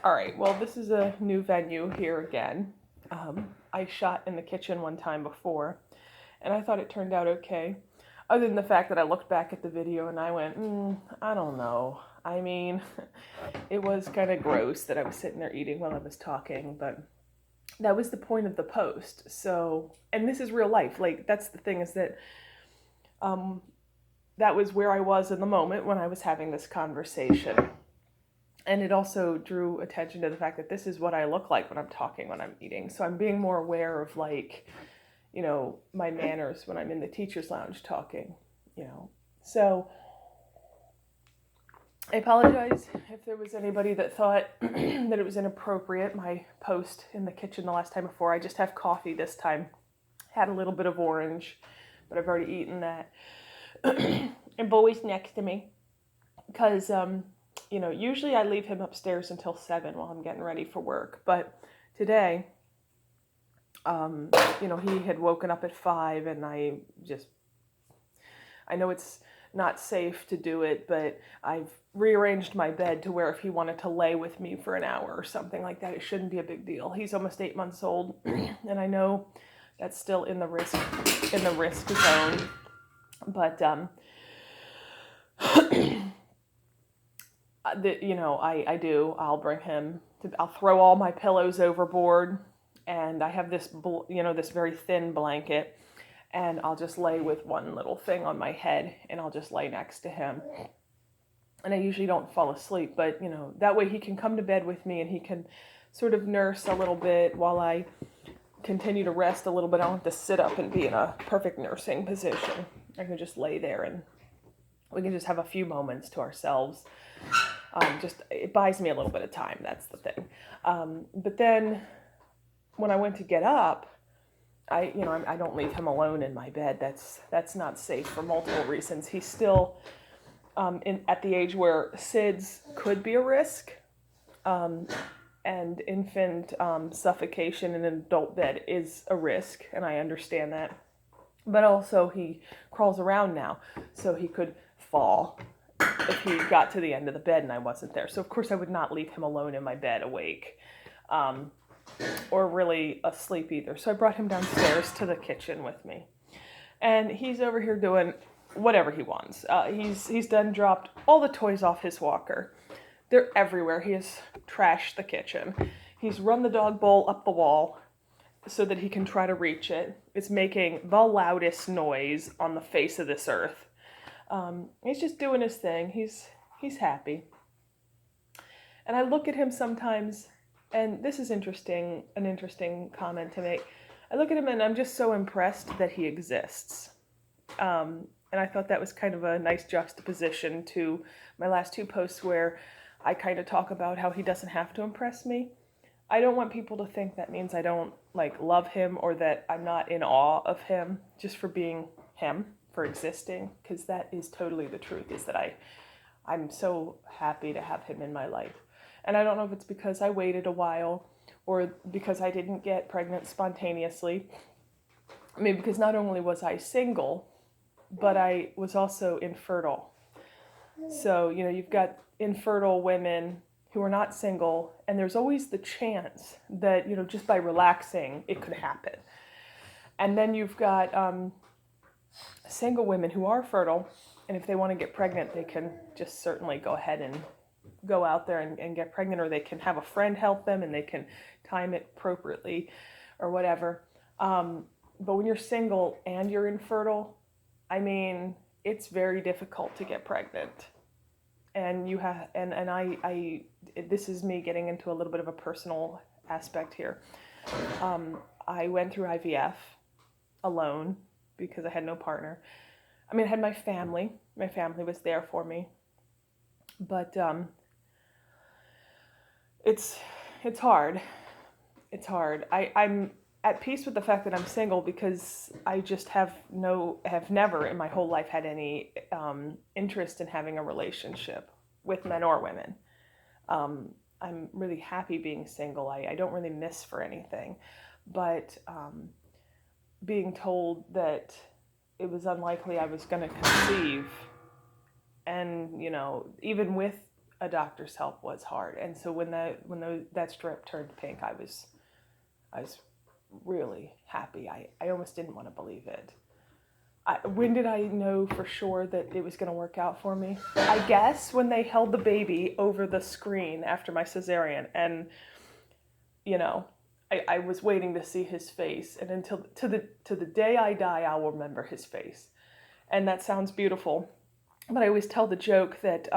All right, well, this is a new venue here again. I shot in the kitchen one time before, and I thought it turned out okay. Other than the fact that I looked back at the video and I went, I don't know. I mean, it was kind of gross that I was sitting there eating while I was talking, but that was the point of the post. So, and this is real life. Like, that's the thing is that um, that was where I was in the moment when I was having this conversation. And it also drew attention to the fact that this is what I look like when I'm talking, when I'm eating. So I'm being more aware of, like, my manners when I'm in the teacher's lounge talking, you know. So I apologize if there was anybody that thought that it was inappropriate, my post in the kitchen the last time before. I just have coffee this time. Had a little bit of orange, but I've already eaten that. And Bowie's next to me because usually I leave him upstairs until 7 while I'm getting ready for work. But today, he had woken up at 5, and I know it's not safe to do it, but I've rearranged my bed to where if he wanted to lay with me for an hour or something like that, it shouldn't be a big deal. He's almost 8 months old, and I know that's still in the risk zone, but I'll bring him I'll throw all my pillows overboard, and I have this this very thin blanket, and I'll just lay with one little thing on my head, and I'll just lay next to him. And I usually don't fall asleep, but that way he can come to bed with me and he can sort of nurse a little bit while I continue to rest a little bit. I don't have to sit up and be in a perfect nursing position. I can just lay there and we can just have a few moments to ourselves. It buys me a little bit of time. That's the thing. But then when I went to get up, I don't leave him alone in my bed. That's not safe for multiple reasons. He's still at the age where SIDS could be a risk, and infant suffocation in an adult bed is a risk, and I understand that. But also he crawls around now, so he could fall if he got to the end of the bed and I wasn't there. So of course I would not leave him alone in my bed awake. Or really asleep either. So I brought him downstairs to the kitchen with me. And he's over here doing whatever he wants. He's done dropped all the toys off his walker. They're everywhere. He has trashed the kitchen. He's run the dog bowl up the wall so that he can try to reach it. It's making the loudest noise on the face of this earth. He's just doing his thing. He's happy. And I look at him sometimes, and this is an interesting comment to make. I look at him and I'm just so impressed that he exists. And I thought that was kind of a nice juxtaposition to my last two posts where I kind of talk about how he doesn't have to impress me. I don't want people to think that means I don't love him or that I'm not in awe of him just for being him, for existing, because that is totally the truth, is that I'm so happy to have him in my life. And I don't know if it's because I waited a while or because I didn't get pregnant spontaneously. I mean, because not only was I single, but I was also infertile. So, you've got infertile women who are not single, and there's always the chance that, just by relaxing, it could happen. And then you've got single women who are fertile, and if they want to get pregnant, they can just certainly go ahead and go out there and get pregnant, or they can have a friend help them and they can time it appropriately or whatever. But when you're single and you're infertile, I mean, it's very difficult to get pregnant. And you have, and I this is me getting into a little bit of a personal aspect here. I went through IVF alone because I had no partner. I mean, I had my family. My family was there for me. But it's hard. It's hard. I'm at peace with the fact that I'm single because I just have never in my whole life had any interest in having a relationship with men or women. I'm really happy being single. I don't really miss for anything. But being told that it was unlikely I was going to conceive, and, even with a doctor's help was hard. And so when that strip turned pink, I was really happy. I almost didn't want to believe it. When did I know for sure that it was going to work out for me? I guess when they held the baby over the screen after my cesarean, and you know, I was waiting to see his face, and until to the day I die, I'll remember his face. And that sounds beautiful, but I always tell the joke that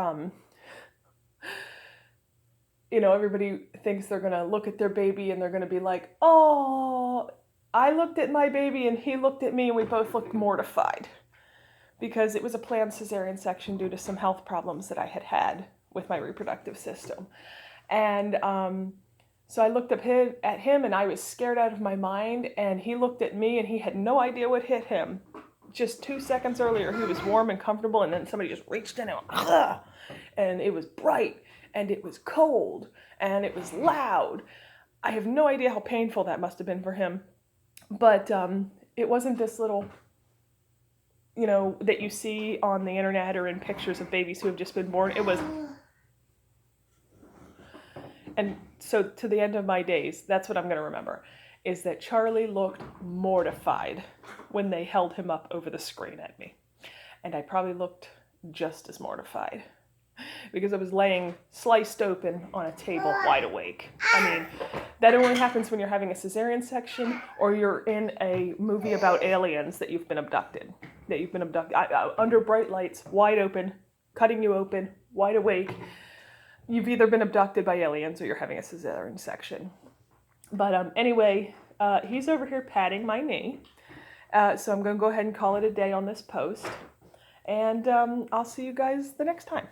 everybody thinks they're gonna look at their baby and they're gonna be like, oh, I looked at my baby and he looked at me and we both looked mortified, because it was a planned cesarean section due to some health problems that I had with my reproductive system. And so I looked at him and I was scared out of my mind, and he looked at me and he had no idea what hit him. Just 2 seconds earlier, he was warm and comfortable, and then somebody just reached in and it was bright, and it was cold, and it was loud. I have no idea how painful that must have been for him, but it wasn't this little, that you see on the internet or in pictures of babies who have just been born. It was, and so to the end of my days, that's what I'm going to remember, is that Charlie looked mortified when they held him up over the screen at me. And I probably looked just as mortified, because I was laying sliced open on a table wide awake. I mean, that only happens when you're having a cesarean section or you're in a movie about aliens that you've been abducted. Under bright lights, wide open, cutting you open, wide awake. You've either been abducted by aliens or you're having a cesarean section. But anyway, he's over here patting my knee. So I'm going to go ahead and call it a day on this post. And I'll see you guys the next time.